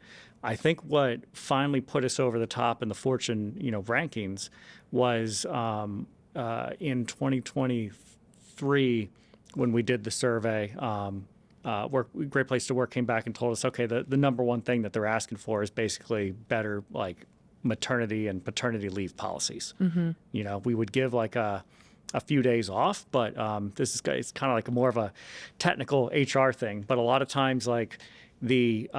I think what finally put us over the top in the Fortune, rankings was in 2023 when we did the survey. Great Place to Work came back and told us, okay, the number one thing that they're asking for is basically better like maternity and paternity leave policies. We would give like a few days off, but it's kind of like more of a technical HR thing. But a lot of times, like the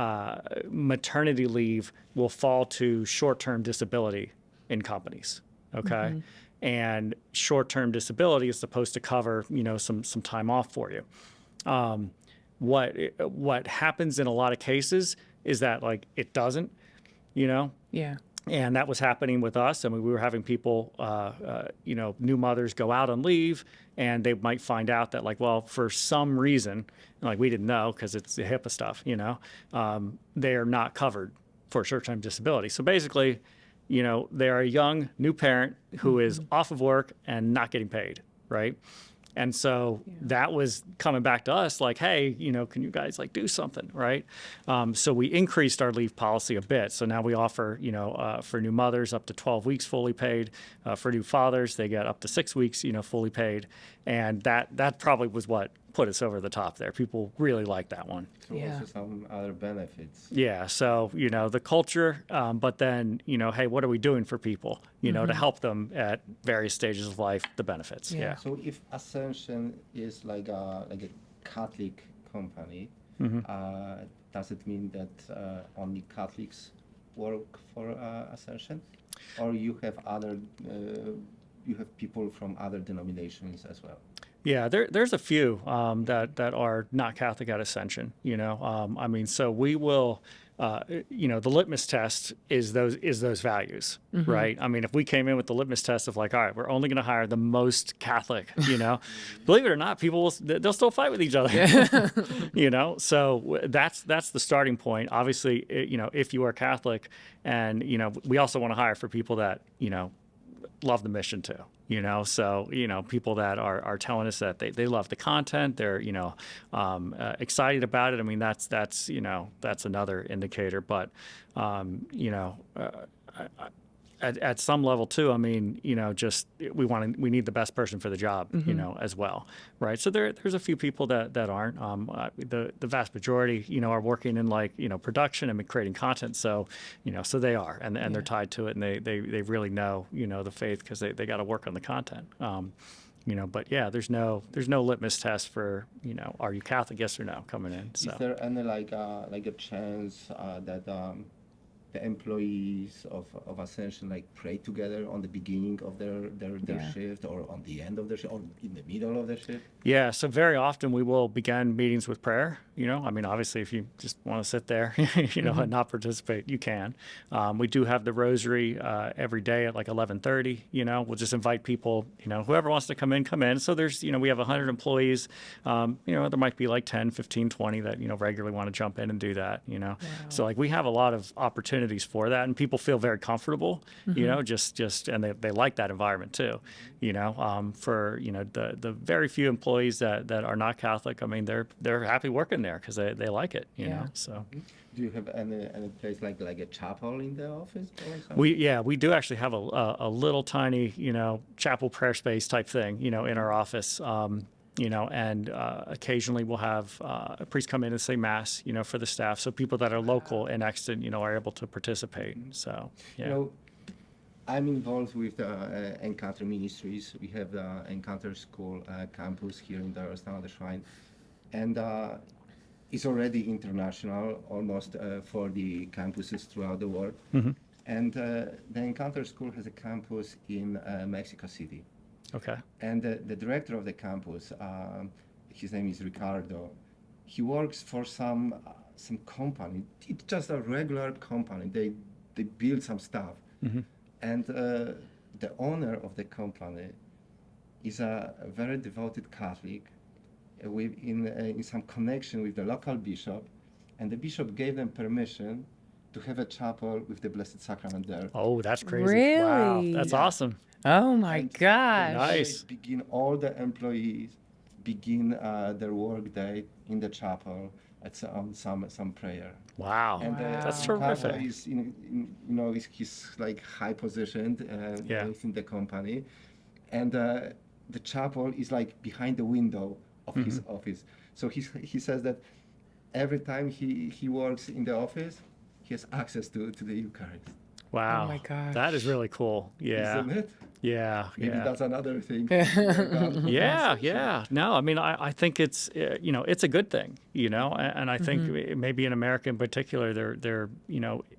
maternity leave will fall to short-term disability in companies. Okay. And short-term disability is supposed to cover, some time off for you. What happens in a lot of cases is that like it doesn't, Yeah. And that was happening with us. I mean, we were having people, new mothers go out on leave, and they might find out that like, well, for some reason, like we didn't know because it's the HIPAA stuff, they are not covered for short-term disability. So basically, they are a young new parent who is off of work and not getting paid, right? And so that was coming back to us like, hey, can you guys like do something, right? So we increased our leave policy a bit. So now we offer, for new mothers up to 12 weeks fully paid. For new fathers, they get up to 6 weeks, fully paid. And that probably was what put us over the top there. People really like that one. So also some other benefits. Yeah. So, the culture, but then, hey, what are we doing for people, to help them at various stages of life, the benefits. Yeah. So if Ascension is like a Catholic company, does it mean that only Catholics work for Ascension? Or you have people from other denominations as well? Yeah, there's a few that are not Catholic at Ascension. So we will, the litmus test is those values, right? I mean, if we came in with the litmus test of like, all right, we're only going to hire the most Catholic, believe it or not, they'll still fight with each other, So that's the starting point. Obviously, if you are Catholic, and we also want to hire for people that love the mission too. So people that are telling us that they love the content, they're excited about it. I mean, that's another indicator. But at some level too, I mean, just we need the best person for the job, as well, right? So there's a few people that aren't. The vast majority, are working in like production and creating content. So so they are, and they're tied to it, and they really know the faith because they got to work on the content. But yeah, there's no litmus test for are you Catholic, yes or no, coming in. So. Is there any like a chance that the employees of Ascension like pray together on the beginning of their shift, or on the end of their shift, or in the middle of their shift? Yeah, so very often we will begin meetings with prayer. I mean, obviously, if you just want to sit there, and not participate, you can. We do have the rosary every day at like 11:30. We'll just invite people. Whoever wants to come in. So there's, we have 100 employees. There might be like 10, 15, 20 that regularly want to jump in and do that. Wow. So like we have a lot of opportunities for that, and people feel very comfortable. Just and they like that environment too. For the very few employees that are not Catholic, I mean, they're happy working there because they like it. So. Do you have any place like a chapel in the office or something? We do actually have a little tiny chapel prayer space type thing in our office. And occasionally we'll have a priest come in and say mass, for the staff. So people that are local in Exton, are able to participate. So, yeah. I'm involved with the Encounter Ministries. We have the Encounter School campus here in Darmstadt on the Shrine. And it's already international, almost 40 campuses throughout the world. Mm-hmm. And the Encounter School has a campus in Mexico City. Okay. And the director of the campus, his name is Ricardo. He works for some company. It's just a regular company. They build some stuff. Mm-hmm. And the owner of the company is a very devoted Catholic in some connection with the local bishop. And the bishop gave them permission to have a chapel with the Blessed Sacrament there. Oh, that's crazy. Really? Wow, that's awesome. Oh my gosh. Nice. All the employees begin their work day in the chapel at some prayer. Wow. And that's terrific. Is he's like high positioned in the company, and the chapel is like behind the window of his office. So he says that every time he works in the office, he has access to the Eucharist. Wow. Oh my gosh. That is really cool. Yeah. Isn't it? Yeah. Maybe that's another thing. Yeah. No, I mean, I think it's, it's a good thing, and I think maybe in America in particular, there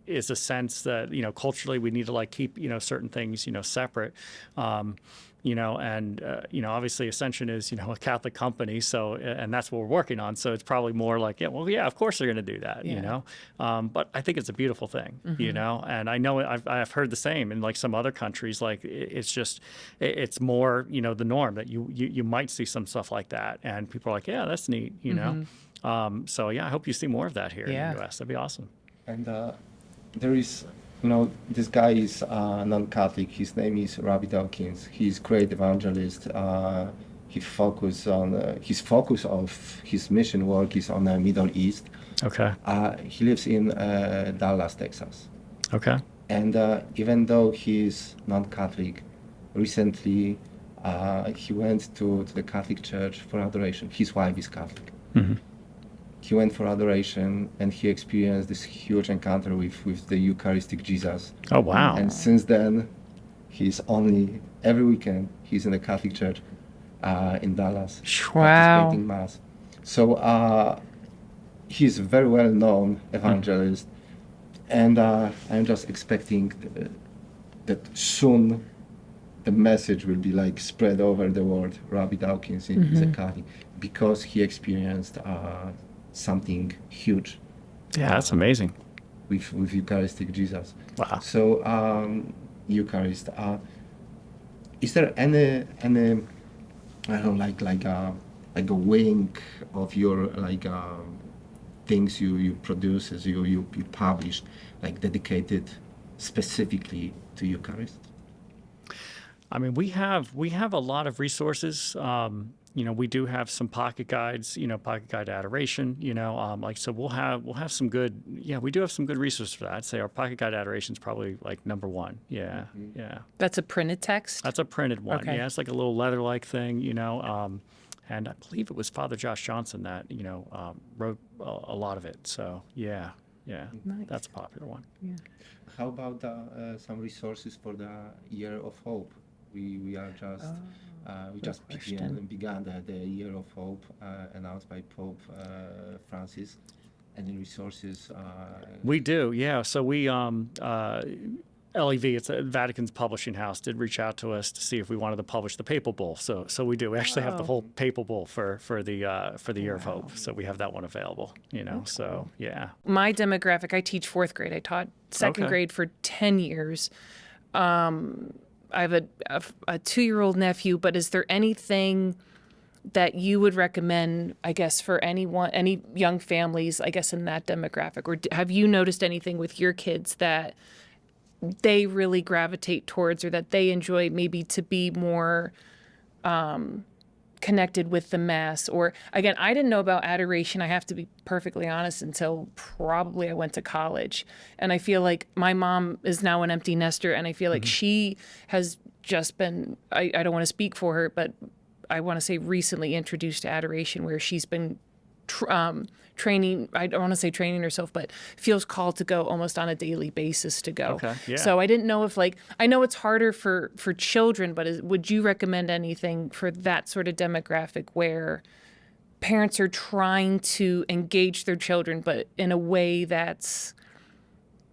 is a sense that, culturally we need to like keep, certain things, separate. Obviously Ascension is, a Catholic company. So, and that's what we're working on. So it's probably more like, of course they're going to do that, but I think it's a beautiful thing, and I know I've heard the same in like some other countries, like it's more, the norm that you might see some stuff like that. And people are like, yeah, that's neat, So I hope you see more of that here in the US. That'd be awesome. And there is, this guy is non-Catholic. His name is Rabbi Dawkins. He's great evangelist. His focus of his mission work is on the Middle East. Okay. He lives in Dallas, Texas. Okay. And even though he's non-Catholic, recently he went to the Catholic Church for adoration. His wife is Catholic. Mm-hmm. He went for adoration, and he experienced this huge encounter with the Eucharistic Jesus. Oh, wow. And since then, every weekend, he's in the Catholic Church in Dallas, participating Mass. So he's a very well-known evangelist, and I'm just expecting that soon the message will be like spread over the world. Rabbi Dawkins is a Catholic because he experienced something huge. Yeah, that's amazing. With Eucharistic Jesus. Wow. So Eucharist. Is there any I don't know, like a wing of your things you produce as you publish, like dedicated specifically to Eucharist? I mean, we have a lot of resources. We do have some pocket guides, pocket guide to adoration, so we'll have some good, we do have some good resources for that. I'd say our pocket guide to adoration is probably like number one. Yeah. Mm-hmm. Yeah. That's a printed text? That's a printed one. Okay. Yeah. It's like a little leather-like thing, and I believe it was Father Josh Johnson that, wrote a lot of it. So yeah. Nice. That's a popular one. Yeah. How about some resources for the Year of Hope? We are just we just began the Year of Hope announced by Pope Francis. Any resources? We do, yeah. So we LEV, it's Vatican's publishing house, did reach out to us to see if we wanted to publish the Papal Bull. So we do. We actually have the whole Papal Bull for the Year of Hope. So we have that one available. So yeah. My demographic, I teach fourth grade. I taught second grade for 10 years. I have a 2-year-old nephew, but is there anything that you would recommend, I guess, for any young families, I guess, in that demographic? Or have you noticed anything with your kids that they really gravitate towards or that they enjoy maybe to be more connected with the Mass? Or, again, I didn't know about adoration, I have to be perfectly honest, until probably I went to college. And I feel like my mom is now an empty nester, and I feel like she has just been, I don't want to speak for her, but I want to say recently introduced to adoration, where she's been training, I don't want to say training herself, but feels called to go almost on a daily basis to go. Okay, yeah. So I didn't know if, I know it's harder for children, but would you recommend anything for that sort of demographic where parents are trying to engage their children, but in a way that's,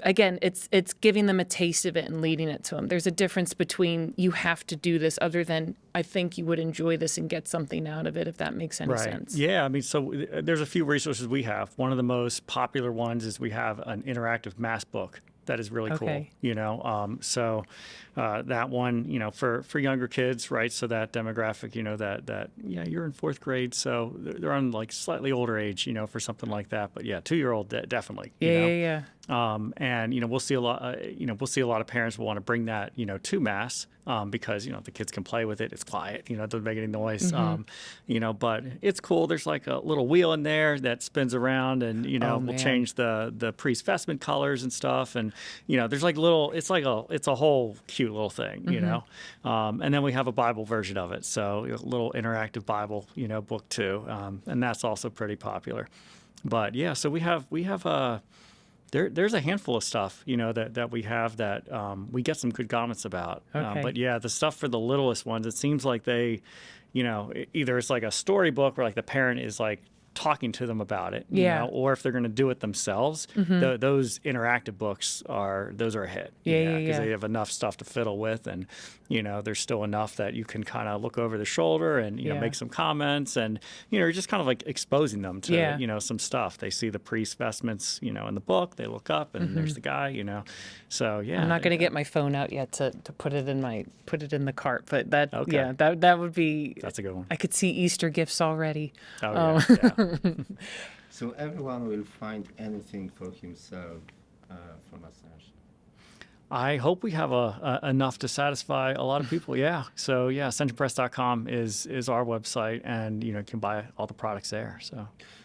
again, it's giving them a taste of it and leading it to them. There's a difference between you have to do this other than I think you would enjoy this and get something out of it, if that makes any sense. Yeah, so there's a few resources we have. One of the most popular ones is we have an interactive Mass book that is really cool. So that one, for younger kids, right? So that demographic, that you're in fourth grade, so they're on like slightly older age, for something like that. But yeah, 2-year-old definitely. Yeah. And we'll see a lot. Of parents will want to bring that, to Mass, because the kids can play with it. It's quiet. It doesn't make any noise. But it's cool. There's like a little wheel in there that spins around, and we'll change the priest vestment colors and stuff. And there's like little. It's a whole cute little thing. And then we have a Bible version of it. So a little interactive Bible, book too. And that's also pretty popular. But yeah, so we have there's a handful of stuff, that we have that we get some good comments about. Okay. But yeah, the stuff for the littlest ones, it seems like they, either it's like a storybook where like the parent is like talking to them about it, or if they're going to do it themselves, those interactive books are a hit. Because they have enough stuff to fiddle with, and there's still enough that you can kind of look over the shoulder and make some comments, and you're just kind of like exposing them to some stuff. They see the priest vestments in the book, they look up and there's the guy, so yeah. I'm not going to get my phone out yet to put it in the cart, but that would be, that's a good one. I could see Easter gifts already. Oh yeah. So everyone will find anything for himself from Ascension. I hope we have enough to satisfy a lot of people. Yeah. So yeah, ascensionpress.com is our website, and you can buy all the products there.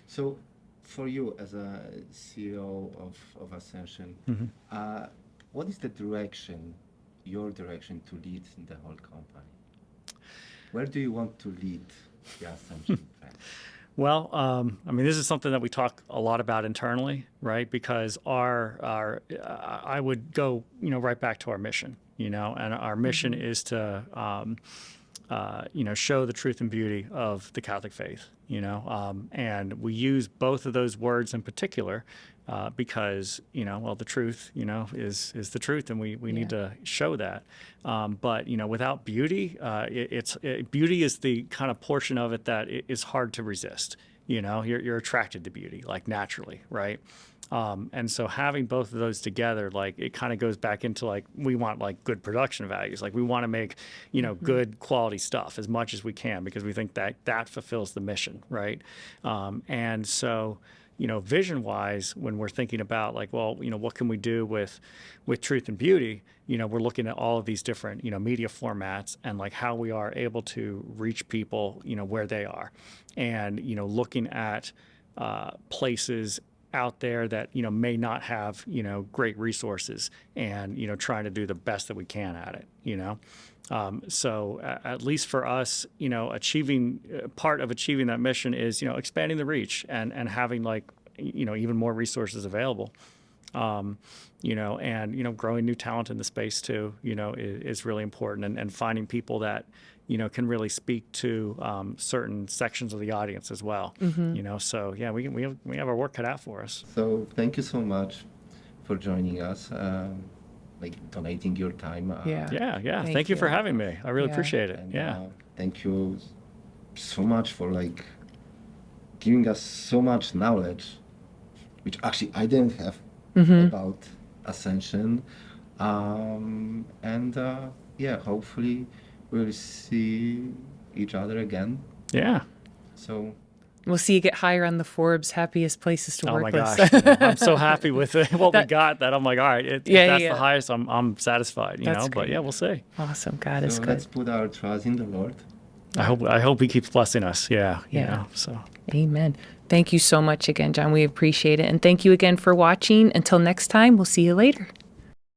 So for you as a CEO of Ascension, what is your direction to lead the whole company? Where do you want to lead the Ascension brand? Well, this is something that we talk a lot about internally, right? Because I would go, right back to our mission, and our mission is to, show the truth and beauty of the Catholic faith, and we use both of those words in particular because, the truth, is the truth, and we need to show that. But, without beauty, beauty is the kind of portion of it that is hard to resist. You're attracted to beauty, like naturally, right? And so having both of those together, like it kind of goes back into like, we want like good production values. Like we want to make, good quality stuff as much as we can, because we think that fulfills the mission. Right. And so, vision wise, when we're thinking about like, well, what can we do with truth and beauty, we're looking at all of these different, media formats and like how we are able to reach people, where they are, and, looking at places out there that, may not have, great resources, and, trying to do the best that we can at it, So at least for us, part of achieving that mission is, expanding the reach and having like, even more resources available, and, growing new talent in the space too, is really important, and finding people that, can really speak to certain sections of the audience as well, so yeah, we have our work cut out for us. So thank you so much for joining us, like donating your time. Yeah. Thank you for having me. I really appreciate it. And, thank you so much for like giving us so much knowledge, which actually I didn't have about Ascension. Hopefully we'll see each other again. Yeah. So we'll see you get higher on the Forbes happiest places to work Oh my with. gosh, I'm so happy with what we got that I'm like, all right, if that's the highest, I'm satisfied, That's but great. yeah, we'll see. Awesome. God is good. let's put our trust in the Lord. I hope he keeps blessing us. Yeah. So Amen. Thank you so much again, John. We appreciate it. And thank you again for watching. Until next time, we'll see you later.